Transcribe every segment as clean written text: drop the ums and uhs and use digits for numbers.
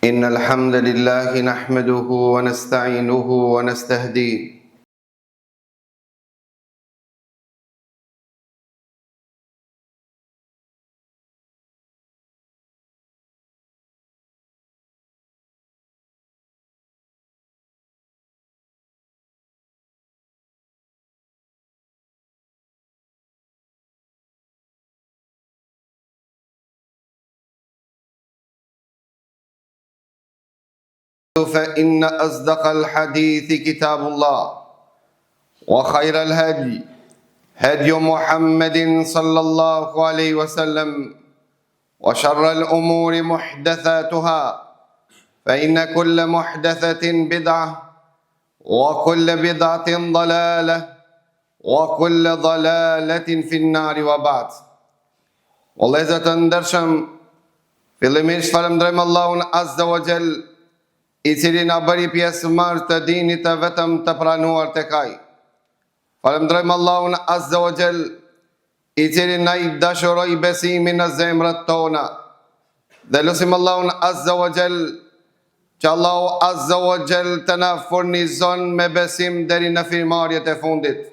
إن الحمد لله نحمده ونستعينه ونستهديه فإن أصدق الحديث كتاب الله وخير الهدي هدي محمد صلى الله عليه وسلم وشر الأمور محدثاتها فإن كل محدثة بدعة وكل بدعة ضلالة وكل ضلالة في النار وبعد. Vëllezër të ndershëm, fillimisht falenderojmë Allahun Azza wa Jall, i cili na bëri pjesëmarrës të dinit të vetëm të pranuar tek Ai. Falenderojmë Allahun Azza wa Jall, i cili na i dashuroi besimin në zemrat tona. Dhe lutim Allahun Azza wa Jall që Allahu Azza wa Jall të na furnizon me besim deri në firmarjet e fundit.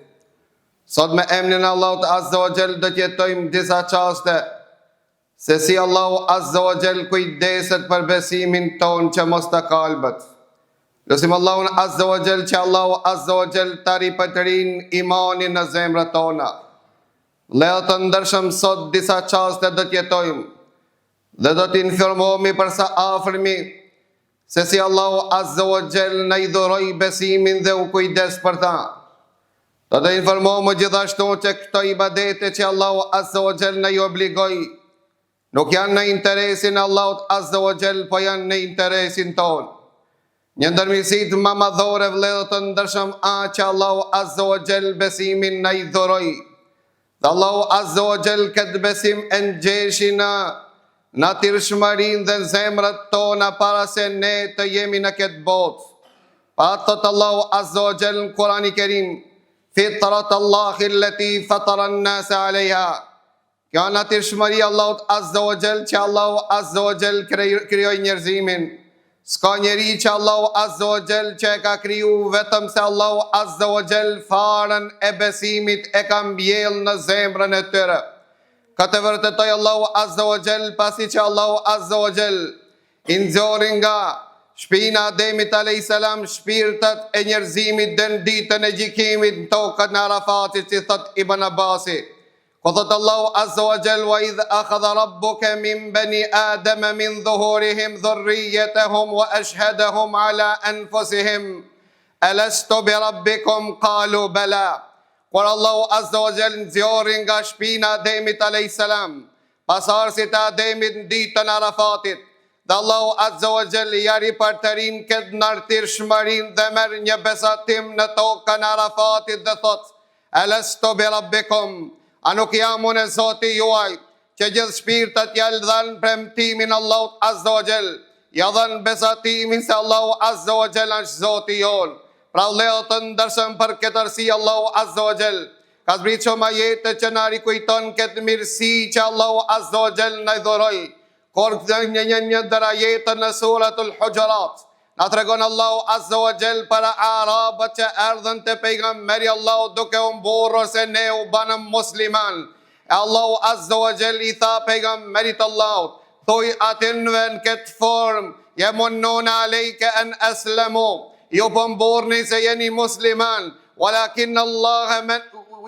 Sot me emrin Allahut Azza wa Jall do të jetojmë disa çaste se si Allahu Azza wa Jall kujdeset për besimin ton që mos të kalbet. Lutim Allahun Azza wa Jall që Allahu Azza wa Jall të ripëtërin imanin në zemrat tona. Lejo të ndërshëm sot disa çaste do të jetojmë dhe do të informohemi për sa afërmi se si Allahu Azza wa Jall na i dhuroi besimin dhe u kujdes për ta. Do të informohemi gjithashtu që këto ibadete që Allahu Azza wa Jall na i obligoi nuk janë në interesin Allahut Azza wa Jall, po janë në interesin ton. Një ndërmirësit më madhore vëllezër të ndershëm që Allahu Azza wa Jall besimin na i dhuroi. Dhe Allahu Azza wa Jall këtë besim e ngjeshi në natyrshmërinë dhe zemrat tona para se ne të jemi në këtë botë. Pa thot Allahu Azza wa Jall në Kur'anin e Kerim, fitrat Allahi allati fatara an-nasa 'alayha. Kjo natyrshmëria Allahut Azza wa Jall që Allahu Azza wa Jall krijoi njerëzimin. S'ka njeri që Allahu Azza wa Jall që e ka kriju vetëm se Allahu Azza wa Jall farën e besimit e ka mbjell në zemrën e tyre. Këtë vërtetoi Allahu Azza wa Jall pasi që Allahu Azza wa Jall i nxorri nga shpina Ademit alayhis salam shpirtat e njerëzimit në ditën e gjykimit në tokën e Arafatit, si thot Ibn Abbasi. Qoftë Allahu Azza wa Jall wa idh akhadha rabbuka min bani adama min dhuhurihim dhurriyyatahum wa ashhadahum ala anfusihim alastu bi rabbikum qalu bala. Kur Allahu Azza wa Jall nxorri nga shpina Ademit alayhis salam pasardhësit e Ademit në ditën e Arafatit, dhe Allahu Azza wa Jall ja ripartërin këtë natyrshmërinë dhe merr një besatim në tokën e Arafatit dhe thot: alastu bi rabbikum, a nuk jam unë Zoti juaj, që gjithë shpirtat ja dhanë premtimin Allahut Azza wa Jall, ja dhanë besatimin se Allahu Azza wa Jall është Zoti jon. Pra vëllezër të ndershëm, për këtë arsye Allahu Azza wa Jall ka zbritur shumë ajete që na rikujton këtë mirësi që Allahu Azza wa Jall na i dhuroi. Kur një ndër ajete në suratul Hujurat na tregon Allahu Azza wa Jall para arabët që erdhën te pejgamberi Allahu duke u mburrur se ne u banëm musliman. E Allahu Azza wa Jall i tha pejgamberit Allahut, thuj atinve në këtë formë, yamunnuna alejke an aslamu, ju po mburrni se jeni musliman, walakin Allah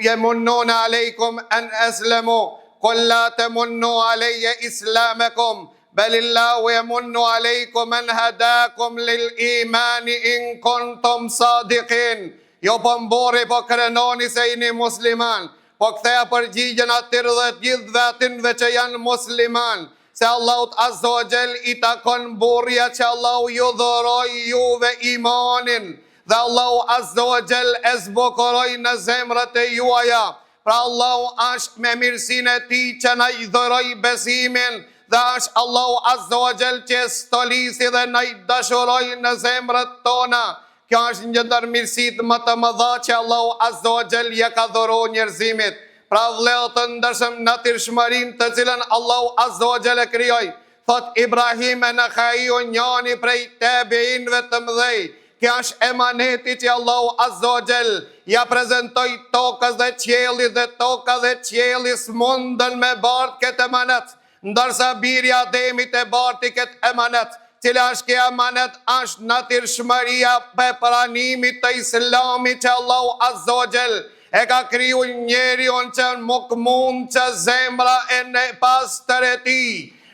yamunnuna alejkum an aslamu, qul la tamunnu alayya islamakum balillahu yamunnu alaykum an hadakum lil iman in kuntum sadiqin. Jo po mbori, po krenoni se jeni musliman, po ktheja përgjigjen atyre dhe gjithë atyre që janë musliman, se Allahut Azza wa Jall i takon burrja që Allahu ju dhuroi juve imanin, dhe Allahu Azza wa Jall e zbukuroi në zemrat e juaja. Pra Allahu është me mirësinë e tij që na i dhuroi besimin, dhe është Allahu Azza wa Jall që stolisi dhe na i dashuroi në zemrat tona. Kjo është një ndër mirësitë më të mëdha që Allahu Azza wa Jall ja ka dhuruar njerëzimit. Pra vëllezër të ndershëm, natyrshmërinë të cilën Allahu Azza wa Jall e krijoi, thot Ibrahim an-Nakhaiu, njani prej tabiinëve të mëdhej, kjo është emaneti që Allahu Azza wa Jall ja prezantoi tokës dhe qiellit, dhe toka dhe qielli s'mundën me bart këtë emanet, ndërsa biri i Ademit e barti këtë emanet. Cila është kjo emanet? Është natyrshmëria pe pranimit të Islamit që Allahu Azza wa Jall e ka kriju njeriun që nuk mund që zemra e në pastër e ti.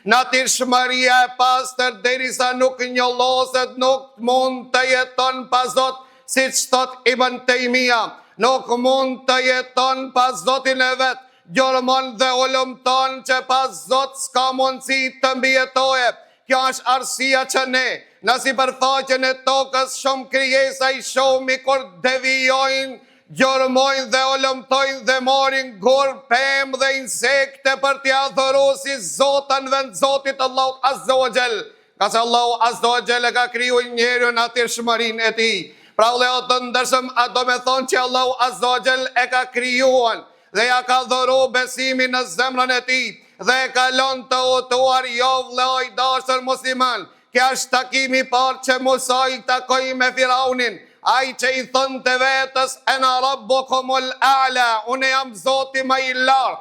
Natyrshmëria e pastër derisa nuk njolloset, nuk mund të jeton pa Zot, siç thot Ibn Taymija, nuk mund të jeton pa Zotin e vet. Gjormon dhe ulumton që pa Zot s'ka mundësi të mbijetojë. Kjo është arsyeja që ne, në sipërfaqen e tokës, shumë krijesa i shohmi kur devijojnë, gjormojnë dhe ulumtojnë dhe morin gur, pemë dhe insekte për t'ia adhuruar si Zotën vend Zotit Allahut Azza wa Jall. Ka se Allahu Azza wa Jall e ka kriju njeriun natyrshmërinë e tij. Pra vëllezër të ndershëm, a do me thonë që Allahu Azza wa Jall e ka krijuar dhe ja ka dhuru besimin në zemrën e tij dhe e ka lënë të udhëtuar jo vëllai dashur musliman. Kjo është takimi i parë që Musa i takoi me Firaunin, ai që i thënë të vetës ana rabbukumul a'la, unë jam Zoti më i lartë.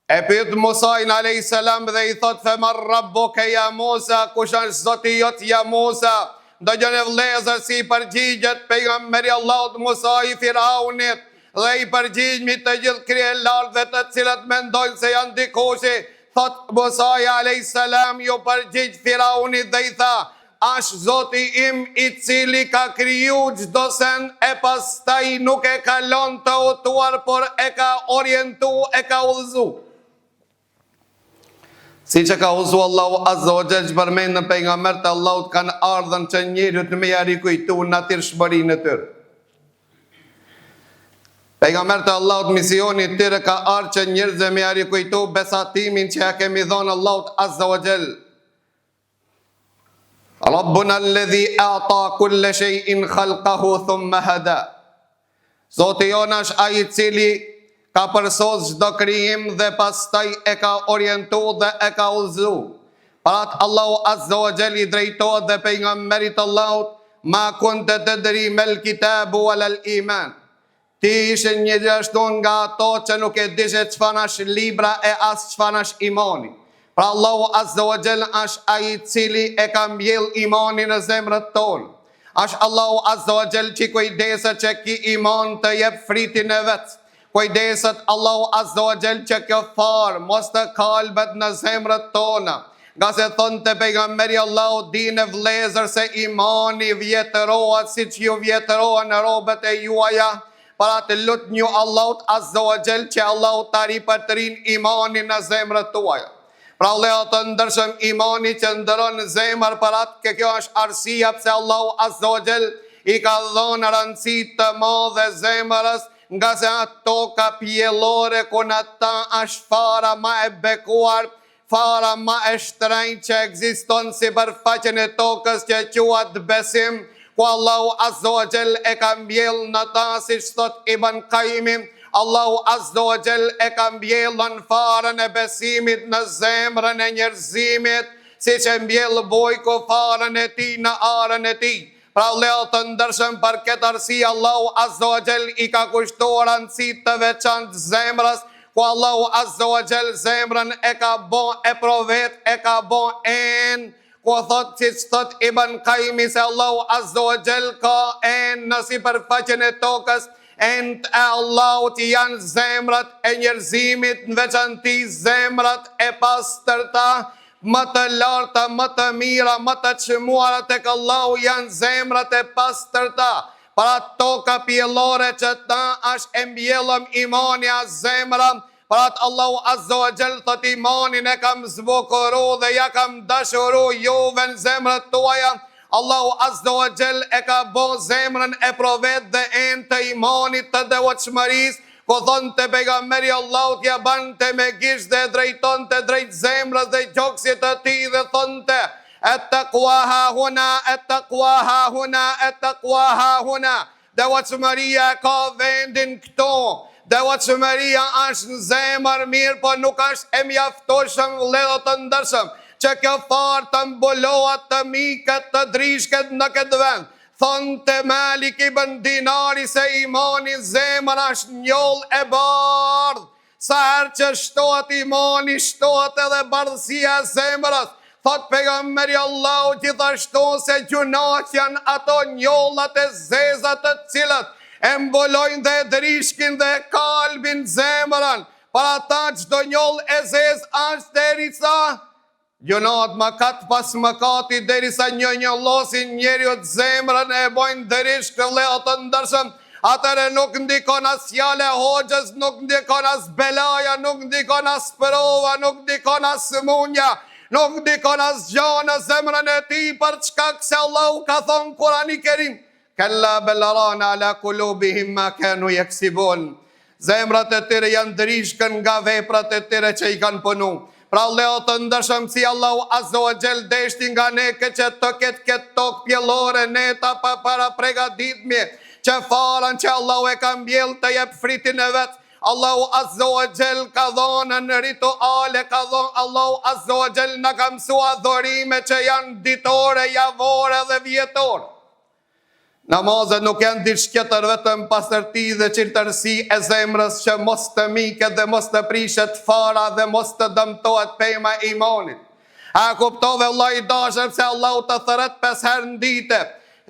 E pyet Musain alayhis salam dhe i thot femar rabbuka ya Musa, kush është Zoti jot ja Musa? Dëgjoni vëllezër si përgjigjet pejgamberi Allahut Musa i Firaunit dhe i përgjigjmi të gjithë krijelarëve të cilët mendojnë se janë dikushi. Thot Musa alayhis salam ju përgjigj Firaunit dhe i tha: "Është Zoti im i cili ka kriju çdo sen e pastaj nuk e ka lënë të udhëtuar, por e ka orientu, e ka udhëzu." Si që ka udhëzu Allahu Azza wa Jall, përmend në pejgambert e Allahut kanë ardhën që njeriut me ja rikujtu natyrshmërinë e tyre. Pejgambert e Allahut misioni i tyre ka ardhur që njerëzve me ja rikujtu besatimin që ja kemi dhënë Allahut Azza wa Jall. Rabbuna alladhi a'ta kulla shay'in khalqahu thumma hada. Zoti jonë është ai i cili ka përsos çdo krijim dhe pastaj e ka orientu dhe e ka udhëzu. Parat Allahu Azza wa Jall i drejtohet dhe pejgamberit Allahut: "Ma kunta tadri mal kitabu wala al iman." Ti ishe një gjithashtu nga ato që nuk e dishe çfarë është libra e as çfarë është imani. Pra Allahu Azza wa Jall është ai i cili e ka mbjell imanin në zemrët tonë. Është Allahu Azza wa Jall që kujdeset që ki iman të jep fritin e vet. Kujdeset Allahu Azza wa Jall që kjo farë mos të kalbet në zemrët tona. Nga se thonë të pejgamberi Allahu: "Dine vëllezër se imani vjetërohet si që ju vjetërohen në robët e juaja." Para të lutë një Allahut Azza wa Jall që Allahu ta ripëtrin imanin në zemrët tuaja. Pra vëllezër të ndershëm, imani që ndëron në zemër parat, kjo është arsyeja pse Allahu Azza wa Jall i ka dhënë rëndësi të madhe zemrës, nga se ato ka pjellore ku në ta është fara ma e bekuar, fara ma e shtrenjtë që ekziston si përfaqen e tokës që quhet besim, ku Allahu Azza wa Jall e ka mbjell në ta, siç thot Ibn Qayyim, Allahu Azza wa Jall e ka mbjellën farën e besimit në zemrën e njerëzimit, siç e mbjell bujku farën e tij në arën e tij. Pra vëllezër të ndershëm, për këtë arsye Allahu Azza wa Jall i ka kushtuar rëndësi të veçantë zemrës, ku Allahu Azza wa Jall zemrën e ka bën e provet, e ka bën ku thot siç thot Ibn Qayyim se Allahu Azza wa Jall ka në sipërfaqen e tokës, e Allahut janë zemrat e njerëzimit, në veçanti zemrat e pastërta, më të larta, më të mira, më të çmuara tek Allahu janë zemrat e pastërta. Para toka pjellore që ta është e mbjellëm imani a zemra. Parat Allahu Azza wa Jall thot imanin e kam zvokuru dhe ja kam dashuru juve në zemrët tuaja. Allahu Azza wa Jall e ka bo zemrën e provet dhe të imanit të devotshmërisë, ku thonë të pejgamberi Allahut ja ban të me gisht dhe drejton të drejt zemrës dhe gjoksit të ti dhe thonë të: "At-taqwa ha huna, at-taqwa ha huna, at-taqwa ha huna." Devotshmëria ka vendin këto. Devotshmëria është në zemër mirë, po nuk është e mjaftueshëm vëllezër të ndershëm që kjo farë të mbulohat të mikët të drishket në këtë vend. Thonë të Malik ibn Dinari se imani zemër është njoll e bardhë. Sa herë që shtohet imani, shtohet edhe bardhësia e zemrës. Thot pejgamberi Allahu gjithashtu se gjunat janë ato njollat e zezat të cilët e mbulojnë dhe drishkin dhe kalbin zemrën. Për ata çdo njoll e zez është derisa gjunat mëkat pas mëkati, derisa njollosin njeriut zemrën e bojnë drishk të vëllezër të ndershëm. Atëre nuk ndikon as fjale hoxhës, nuk ndikon as belaja, nuk ndikon as prova, nuk ndikon as sëmundja, nuk ndikon as gjë në zemrën e tij, për çka se Allahu ka thonë Kurani Kerim, kalla bal rana ala qulubihim ma kanu yaksibun. Zemrat e tyre janë drishkën nga veprat e tyre që i kanë punu. Pra Allahu të ndëshëm si Allahu Azza wa Jall deshti nga ne që të ketë tokë pjellore neta pa para pregaditmje, që farën që Allahu e ka mbjell të jep fritin e vetë. Allahu Azza wa Jall ka dhonë në rituale, ka dhonë Allahu Azza wa Jall në ka mësua dhurime që janë ditore, javore dhe vjetore. Namazet nuk janë diçka tjetër vetëm pastërti dhe qiltërsi e zemrës që mos të miket dhe mos të prishet fara dhe mos të dëmtohet pema e imanit. A kuptove vëllai i dashur se Allahu të thërret 5 herë në ditë,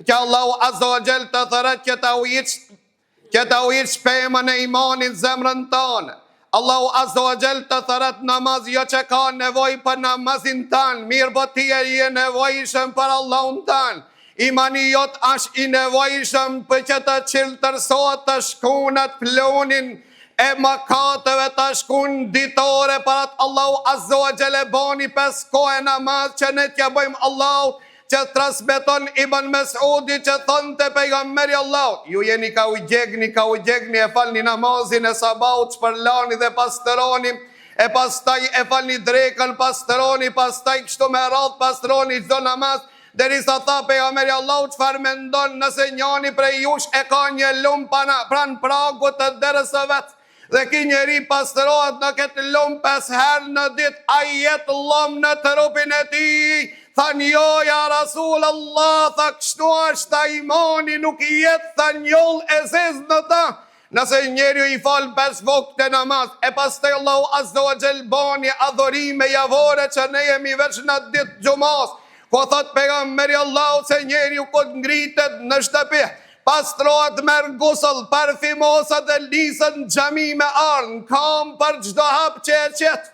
që Allahu Azza wa Jall të thërret që ta ujitsh pemën e imanit zemrën tonë. Allahu Azza wa Jall të thërret namaz jo që ka nevojë për namazin tanë, mirë po ti je nevojshëm për Allahun tanë. Imani jot është i nevojshëm për që të qiltërsohet të shkunat plunin e mëkateve të shkun ditore për atë Allahu Azza wa Jall e boni 5 kohë namaz që ne t'ja bëjmë Allahu, që transmeton Ibn Mesudi që thonë të pejgamberi Allahu, ju jeni ka u gjegni e falni namazin e sabahut, shpërlani dhe pastëroni, e pastaj e falni drekën, pastëroni, pastaj kështu me radhë pastëroni çdo namaz. Derisa tha pejgamberi Allahu, çfarë mendon nëse njani prej jush e ka një lum pranë pragut të derës së vet, dhe ky njeri pastërohet në këtë lum 5 herë në ditë, ai jetë lum në trupin e tij? Thanë jo, ja Rasul Allah, tha kështu është ta imani, nuk i jetë tha njoll e zez në ta. Nëse njeri i falë 5 vakte namaz, e pastaj Allahu Azza wa Jall bani adhurime javore që ne jemi veç në ditë xumas. Ko thot pejgamberi Allahu se njeri u këtë ngritet në shtëpi, pastrohet merr gusull, parfimosat dhe lisët në xhami me arnë, kam për çdo hap që e qetë.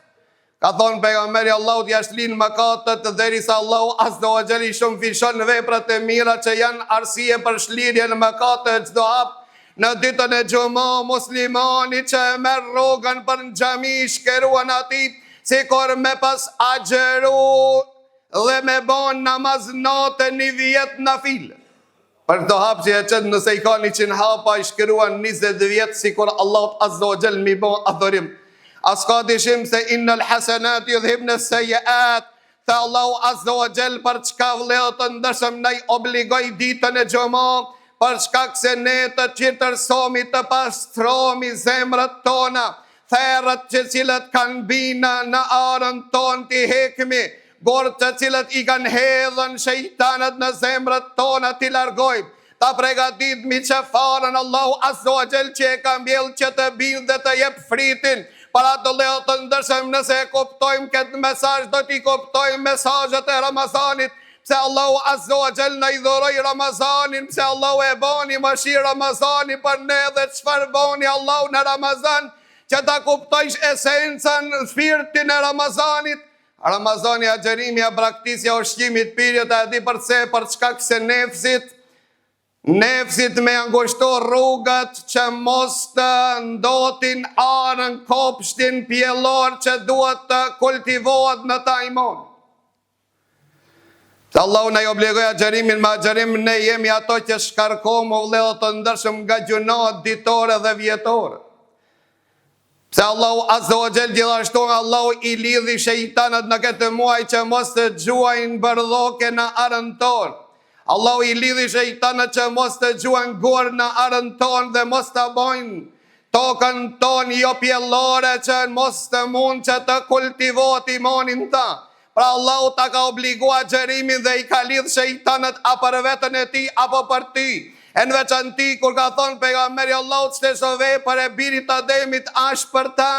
Ka thonë pejgamberi Allahu jashtë linë mëkatet derisa Allahu Azza wa Jall i shumë fishon veprat e mira që janë arsye për shlirje në mëkate çdo hap. Në ditën e xumë muslimani që e merr rrugën për në xhami shkeruan atij sikur me pas agjeru dhe me bon namaz natë 1 vjet nafile. Për këto hap që e qëtë nëse i ka 100 hapa i shkruan 20 vjet sikur Allah Azza wa Jall mi bon adhurim. As ka dishim se innal hasanat yudhibna as-sayyi'at. Tha Allahu Azza wa Jall për çka vëllezër të ndershëm ne obligoj ditën e xumë, për shkak se ne të qiltërsohemi të pastrohemi zemrat tona, therrat që cilët kanë bina në arën tonë t'i hekmi, gorë të cilët i kanë hedhën shejtanët në zemrët tona t'i largojmë, ta pregaditmi që farën Allahu Azza wa Jall që e ka mbjell që të bindë dhe të jep fritin. Para të lejo të ndërshëm nëse e kuptojmë këtë mesazh, do t'i kuptojmë mesazhet e Ramazanit, pse Allahu Azza wa Jall na i dhuroi Ramazanin, pse Allahu e bani mëshirë Ramazani për ne dhe çfarë bani Allahu në Ramazan, që ta kuptojsh esencën, shpirtin e Ramazanit. Ramazani agjerimi, braktisja ushqimit, pirjet, a di përse, për çka se nefsit me angushto rrugat që mos të ndotin arën, kopshtin pjellor që duhet të kultivohet në ta imon. Se Allahu na i obligoi agjerimin, me agjerim ne jemi ato që shkarkohemi vëllezër të ndershëm nga gjunat ditore dhe vjetore. Se Allahu Azza wa Jall gjithashtu Allahu i lidhi shejtanët në këtë muaj që mos të gjuajnë bardhoke në arën tonë. Allahu i lidhi shejtanët që mos të gjuajnë gur në arën tonë dhe mos të bojnë tokën tonë jo pjellore që mos të mund që të kultivohet imanin ta. Pra Allahu ta ka obligua xherimin dhe I ka lidh shejtanët a për veten e tij apo për ty. E në veçanti kur ka thonë pejgamberi Allahut se çdo vepër e birit të Ademit është për ta,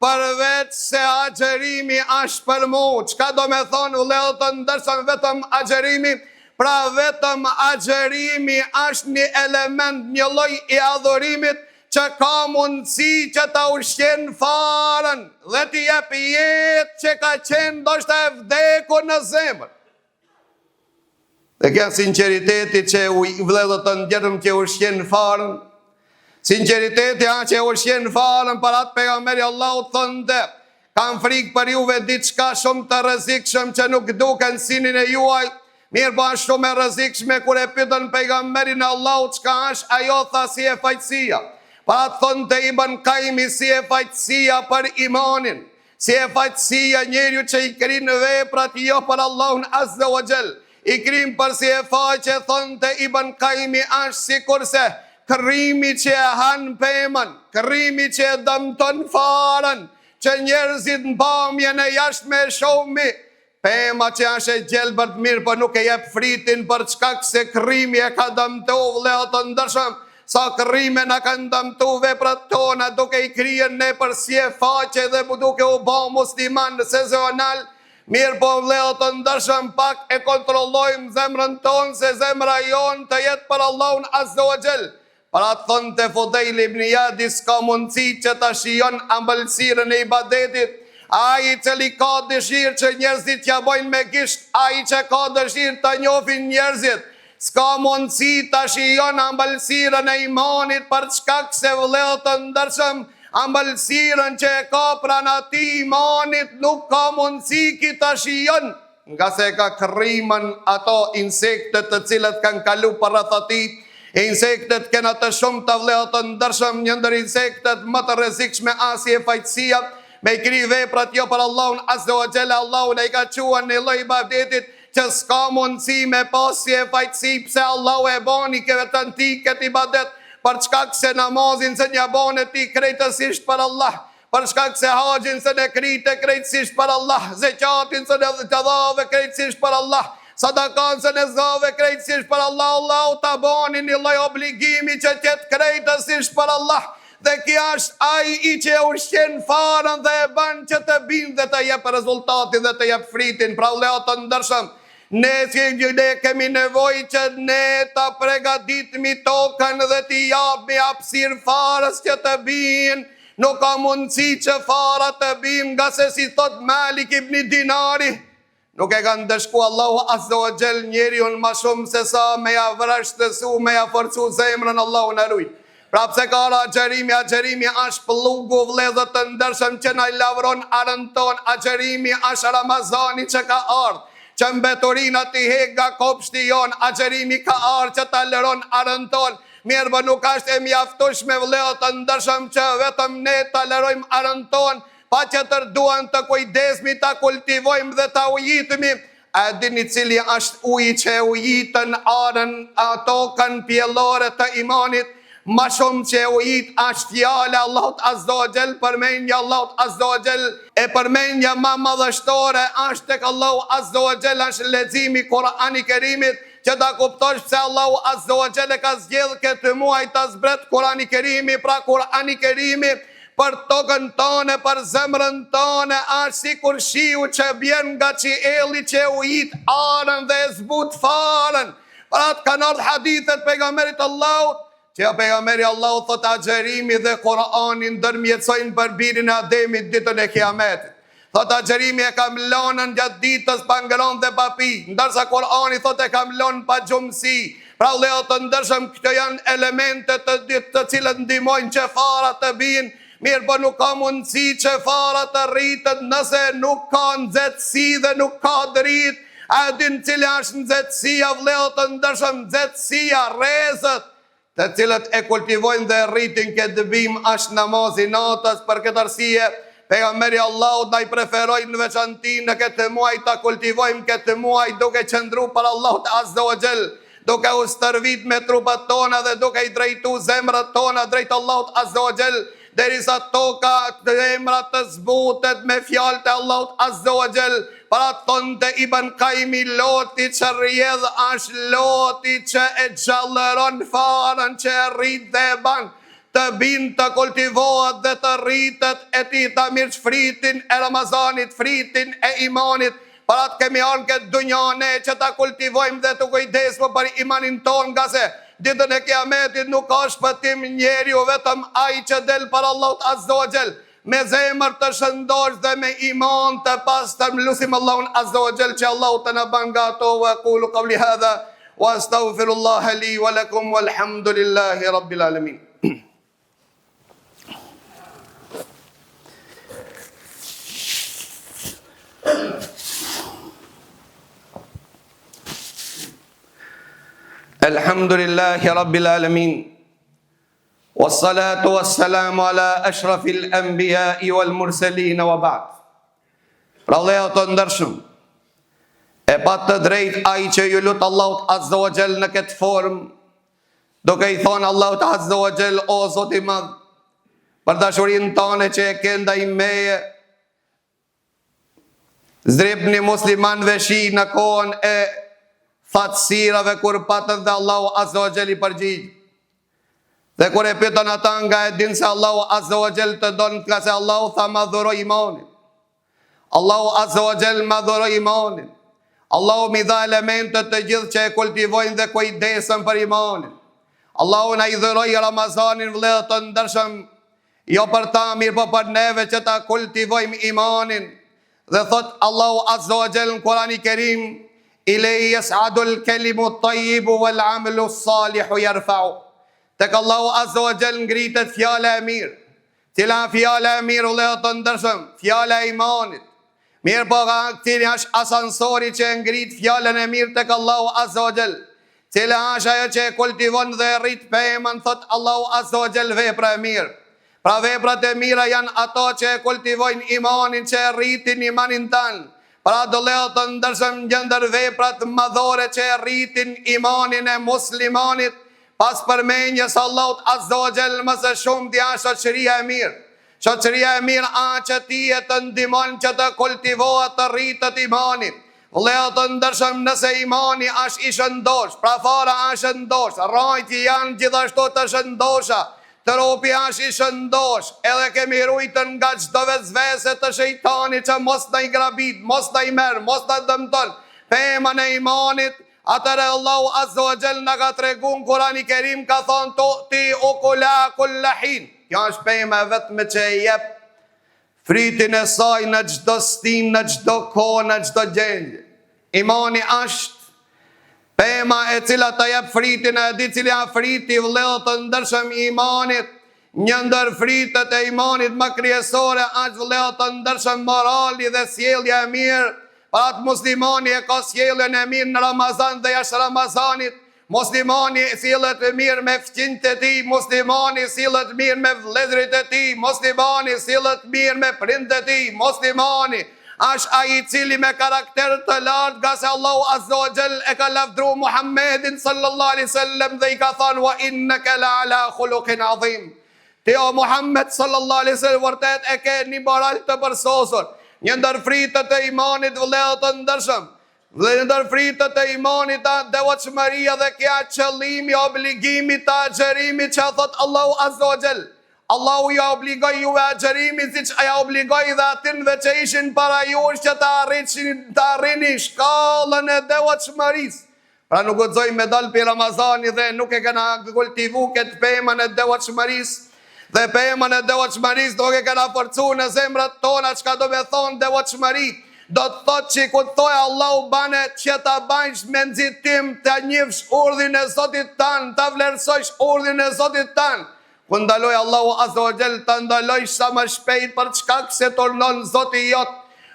përveç se agjerimi është për mu. Çka do me thonë vëllezër të ndershëm vetëm agjerimi? Pra vetëm agjerimi është një element, një lloj I adhurimit që ka mundësi që ta ushqen farën dhe t'i jep jetë që ka qenë ndoshta e vdekur në zemër. Dhe kjo sinqeriteti që vëllezër të ndershëm që ushqen farën, sinqeriteti që ushqen farën për atë pejgamberi Allahut thonte, kam frikë për juve diçka shumë të rrezikshëm që nuk duken sinin e juaj. Mirë po është shumë e rrezikshme kur e pyetën pejgamberin e Allahut çka është, ajo tha si e fajtësia. Pa thonte Ibn Qayyim si e fajtësia për imanin, si e fajtësia njeriu që I krin veprat jo për Allahun Azza wa Jall. I krim për si e faqe, thonte Ibn Qayyim është sikurse krimi që e han pemën, krimi që e dëmton farën, që njerëzit në pamjen e jashtme e shohmi. Pema që është e gjelbërt mirë, për nuk e jep fritin për çkak se krimi e ka dëmtu vëllezër të ndershëm. Sa krime na kanë dëmtu veprat tona duke I kryer ne për si e faqe dhe duke u bë musliman sezonal. Mirë po vëllezër të ndershëm, pak e kontrollojmë zemrën tonë se zemra jonë të jetë për Allahun Azza wa Jall. Pra thonte Fudejl ibn Iyadis ka mundësi që ta shijon ambëlsirën e ibadetit. Ai I cili ka dëshirë që njerëzit t'ja bojnë me gisht, ai që ka dëshirë të njohin njerëzit, s'ka mundësi ta shijon ambëlsirën e imanit për shkak se vëllezër të ndershëm, ambëlsirën që e ka pranë atij imanit nuk ka mundësi ki ta shijon, nga se ka krimën ato insektet të cilët kanë kalu për rreth atij. Insektet kena të shumë të vëllezër të ndershëm, një ndër insektet më të rrezikshme asi e fajtësia. Me I kri veprat jo për Allahun Azza wa Jall, Allahun e ka quan në lloj ibadetit që s'ka mundësi me pasi e fajtësi pse Allahu e bani vetën ti këtë ibadet, për shkak se namazin se një bane ti krejtësisht për Allah, për shkak se haxhin se ne krite krejtësisht për Allah, zekatin se ne të dhave krejtësisht për Allah, sadakan se ne zave krejtësisht për Allah. Allahu ta bani një lloj obligimi që tjetë krejtësisht për Allah. Dhe kja është ai I që e ushqen farën dhe e bën që të bind dhe të jep rezultatin dhe të jep fritin. Pra vëllezër të ndershëm, ne kemi nevojë që ne ta përgatitmi tokën dhe t'i japmi hapësirë farës që të bind. Nuk ka mundësi që fara të bind, nga se si thot Malik ibn Dinari, nuk e ka ndeshku Allahu Azza wa Jall njeriun ma shumë se sa me ja vrashtësu, me ja forcu zemrën. Allahu na ruaj. Pra pse ka agjerimi është pllugu vëllezër të ndershëm që na I lavron arën ton. Agjerimi është Ramazani që ka ardhur, që mbeturina t'i hek nga kopshti jon. Agjerimi ka ardhur që ta lëron arën ton. Mirë po nuk është e mjaftueshme vëllezër të ndershëm që vetëm ne ta lërojmë arën ton, pa që tërduan të kujdesmi, ta kultivojmë dhe ta ujitemi. A dini cili është uji që ujitën arën tokën pjellore të imanit? Ma shumë që ujit është fjala Allahut Azza wa Jall, përmendja Allahut Azza wa Jall, e përmendja ma madhështore është tek Allahu Azza wa Jall, është leximi Kur'ani Kerimit, që ta kuptosh pse Allahu Azza wa Jall e ka zgjedhë këtë muaj ta zbret Kur'ani Kerimi. Pra Kur'ani Kerimi për tokën tonë, për zemrën tonë, është sikur shiu që bjen nga qielli që ujit arën dhe e zbut farën. Pra të kanë ardhur hadithet pejgamberit Allahut, që pejgamberi Allahu thot agjerimi dhe Kur'ani ndërmjetësojnë për birin e Ademit ditën e Kiametit. Thot agjerimi e kam lënën gjatë ditës pa ngrënë dhe pa pi, ndërsa Kur'ani thot e kam lënë pa gjumësi. Pra vëllezër të ndershëm, këto janë elemente të cilët ndihmojnë që fara të bijnë. Mirë po nuk ka mundësi që fara të rritet nëse nuk ka nxehtësi dhe nuk ka dritë. A din cila është nxehtësia vëllezër të ndershëm? Nxehtësia, rrezët të cilët e kultivojnë dhe rritin këtë bim është namazi natës. Për këtë arsye pejgamberi Allahut na I preferoi në veçanti në këtë muaj ta kultivojmë këtë muaj duke qëndruar për Allahut Azza wa Jall, duke u stërvit me trupat tona dhe duke I drejtu zemrat tona drejt Allahut Azza wa Jall, derisa toka të emrat të zbutet me fjalët e Allahut Azza wa Jall. Para thonë të Ibn Qayyimi, loti që rjedh është loti që e gjallëron farën që e rrit dhe e ban të binë të kultivohet dhe të rritet e ti të mirë fritin e Ramazanit, fritin e imanit. Para të kemi anë këtë dunjane që ta kultivojmë dhe të kujdesmë për imanin tonë, nga se ditën e kiametit nuk ka shpëtim njeriu vetëm ai që del për Allahut Azza wa Jall me zemër të shëndosh dhe me iman të pastër. Lutim Allahun Azza wa Jall që Allahu të na bën nga ato. Wa qulu qawli hadha wa astaghfirullaha li wa lakum walhamdulillahi rabbil alamin. Alhamdulillahi rabbil alamin. Wassalatu wassalamu ala ashrafil anbiya'i wal mursalin wa ba'd. Pra vëllezër të ndershëm, e pa të drejt ai që ju lut Allahut Azza wa Jall në këtë formë, duke i thonë Allahut Azza wa Jall, o Zoti i Madh, për dashurinë tonë që e ke ndaj meje, zdripni muslimanëve shi në kohën e fatësirave kur patën dhe Allahu Azza wa Jall i përgjigj. Dhe kur e pyetën ata, nga e din se Allahu Azza wa Jall të donë, ka se Allahu tha ma dhuroj imanin. Allahu Azza wa Jall ma dhuroj imanin. Allahu mi dha elementet të gjithë që e kultivojnë dhe kujdesen për imanin. Allahu na i dhuroj Ramazanin, vëllezër të ndershëm, jo për ta mirë, po për neve që ta kultivojmë imanin. Dhe thot Allahu Azza wa Jall në Kur'anin e Kerim, ilej yas'adul kelimu tayyibu wal amalu salihu yarfa'u. Tek Allahu Azza wa Jall ngritet fjala e mirë. Cila fjala e mirë, vëllezër të ndershëm? Fjala e imanit. Mirë po cili është asansori që e ngrit fjalën e mirë tek Allahu Azza wa Jall? Cila është ajo që e kultivon dhe e rrit pemën? Thot Allahu Azza wa Jall, vepra e mirë. Pra veprat e mira janë ato që e kultivojnë imanin, që e rritin imanin tanë. Pra do vëllezër të ndershëm, gjendër veprat madhore që e rritin imanin e muslimanit, pas përmenjes Allahut Azza wa Jall, më së shumti është shoqëria e mirë. Shoqëria e mirë që ti e të ndihmon që të kultivohet, të rritet imani. Vëllezër të ndershëm, nëse imani është i shëndosh, pra fara është shëndosh, rrajtje janë gjithashtu të shëndosha, trupi është i shëndosh, edhe kemi rujtën nga çdo vezvese të shejtanit që mos na i grabit, mos na i merr, mos na dëmton pemën e imanit. Atëre Allahu Azza wa Jall na ka tregu në Kur'anin e Kerim, ka thonë tu'ti ukula kulla hin. Kjo është pema vetëm që e jep fritin e saj në çdo stin, në çdo kohë, në çdo gjendje. Imani është pema e cila të jep fritin, e di cili është friti, vëllezër të ndershëm, i imanit. Një ndër fritet e imanit më kryesore është, vëllezër të ndershëm, morali dhe sjellja e mirë. Para atë muslimani e ka sjelljen e mirë në Ramazan dhe jashtë Ramazanit. Muslimani sillet mirë me fëmijët e tij, muslimani sillet mirë me vëllezërit e tij, muslimani sillet mirë me prindët e tij, muslimani është ai i cili me karakter të lartë, nga se Allahu Azza wa Jall e ka lavdruar Muhammedin sallallahu alaihi wasallam dhe i ka thënë wa innaka la ala khuluqin azim. Ti o Muhammed sallallahu alaihi wasallam vërtet e ke një moral të përsosur. Një ndër fritet e imanit, vëllezër të ndershëm, dhe një ndër fritet e imanit devotshmëria dhe kja qëllimi, obligimi të agjerimit që thot Allahu Azza wa Jall. Allahu ja obligoi juve agjerimin siç ja obligoi dhe atinve që ishin para jush që të arrini shkallën e devotshmërisë. Pra nuk guxoj me dal për Ramazani dhe nuk e kena kultivu këtë pemën e devotshmërisë. Dhe pemën e devotshmërisë do e kena forcu në zemrat tona. Çka do me thonë devotshmëri? Do të thotë që ku thojë Allahu bane që ta bajsh me nxitim, të njihsh urdhin e Zotit tanë, ta vlerësojsh urdhin e Zotit tanë. Ku ndaloj Allahu Azza wa Jall, ta ndalojsh sa më shpejt, për çka se turnon Zoti jot.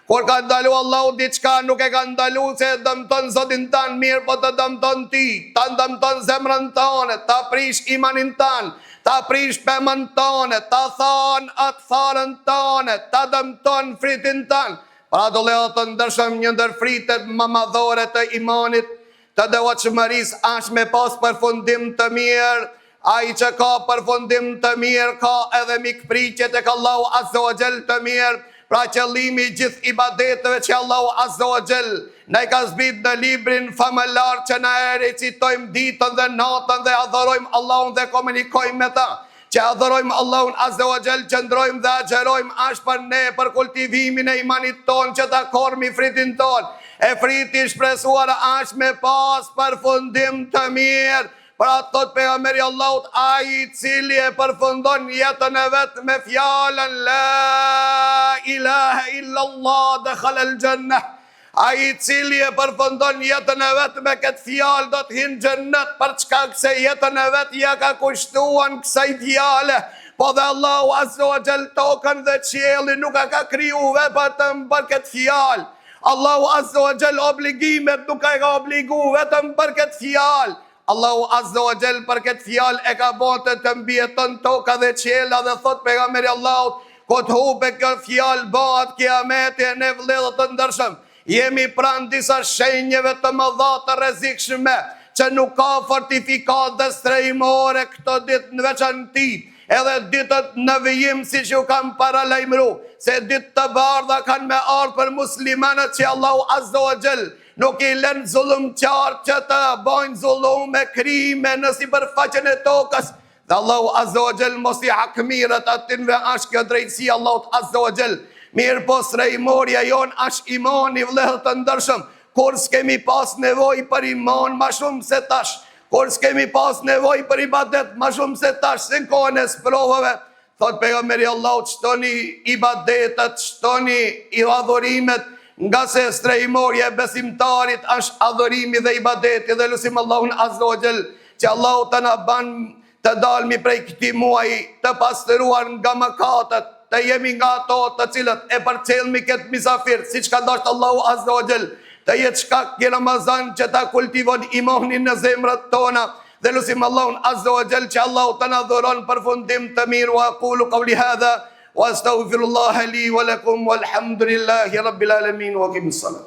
Kur ka ndalu Allahu diçka, nuk e ka ndalu se dëmton Zotin tanë, mirë po të dëmton ti, ta dëmton zemrën tonë, ta prish imanin tanë, ta prish pemën tonë, ta thon atë farën tonë, ta dëmton fritin tanë. Pra do vëllezër të ndershëm, një ndër fritet më madhore të imanit, të devotshmërisë është me pas përfundim të mirë. Ai që ka përfundim të mirë ka edhe mikpritje tek Allahu Azza wa Jall të mirë. Pra qëllimi i gjithë ibadeteve që Allahu Azza wa Jall na i ka zbrit në librin famëlar që na e recitojmë ditën dhe natën dhe adhurojmë Allahun dhe komunikojmë me ta, që adhurojmë Allahun Azza wa Jall, qëndrojmë dhe agjerojmë ashtë për ne, për kultivimin e imanit ton, që ta kormi fritin ton, e friti shpresuar ashtë me pas përfundim të mirë. Pra thot pejgamberi Allahut, ai I cili e përfundon jetën e vetë me fjalën La ilaha illallah dakhala al-jannah. Ai I cili e përfundon jetën e vetë me këtë fjalë do të hyjë në xhennet, për çka se jetën e vetë ja ka kushtuar kësaj fjale. Po dhe Allahu Azza wa Jall tokën dhe qiellin nuk ka kriju vetëm për këtë fjalë. Allahu Azza wa Jall obligimet nuk ka obligu vetëm për këtë fjalë. Allahu Azza wa Jall për këtë fjalë e ka bote të mbijeton toka dhe qiella dhe thot pejgamberi Allahut, ko të hupe kjo fjalë bëhet kiameti e ne vëllezër të ndershëm. Jemi pranë disa shenjave të mëdha të rrezikshme që nuk ka fortifikat dhe strehimore këto ditë në veçanti, edhe ditët në vijim si që kam paralajmëru, se ditë të bardha kanë me ardhur për muslimanët që Allahu Azza wa Jall nuk I lën zullumqtar që të bojnë zullum me krime në sipërfaqen e tokës. Dhe Allahu Azza wa Jall mos I hakmirët atinve ashtë kjo drejtësi Allahut Azza wa Jall. Mirë po srejmorja jonë ashtë imani vëllezër të ndershëm, kur s'kemi pas nevojë për iman ma shumë se tash, kur s'kemi pas nevojë për ibadet ma shumë se tash, se në kohën e sprovave, thot pejgamberi Allahut, shtoni ibadetet, shtoni I adhurimet, nga se strehimorja e besimtarit është adhurimi dhe ibadeti, dhe lutim Allahun Azza wa Jall që Allahu të na ban të dalmi prej këtij muaji të pastëruar nga mëkatet, të jemi nga ato të cilët e përcjellmi këtë misafir, siç ka dashur Allahu Azza wa Jall, të jetë shkak I Ramazan që ta kultivon imanin në zemrat tona, dhe lutim Allahun Azza wa Jall që Allahu të na dhuron përfundim të mirë. Wa aqulu qawli hadha wa astaghfirullah li wa lakum walhamdulillahi rabbil alamin wa qimis salat.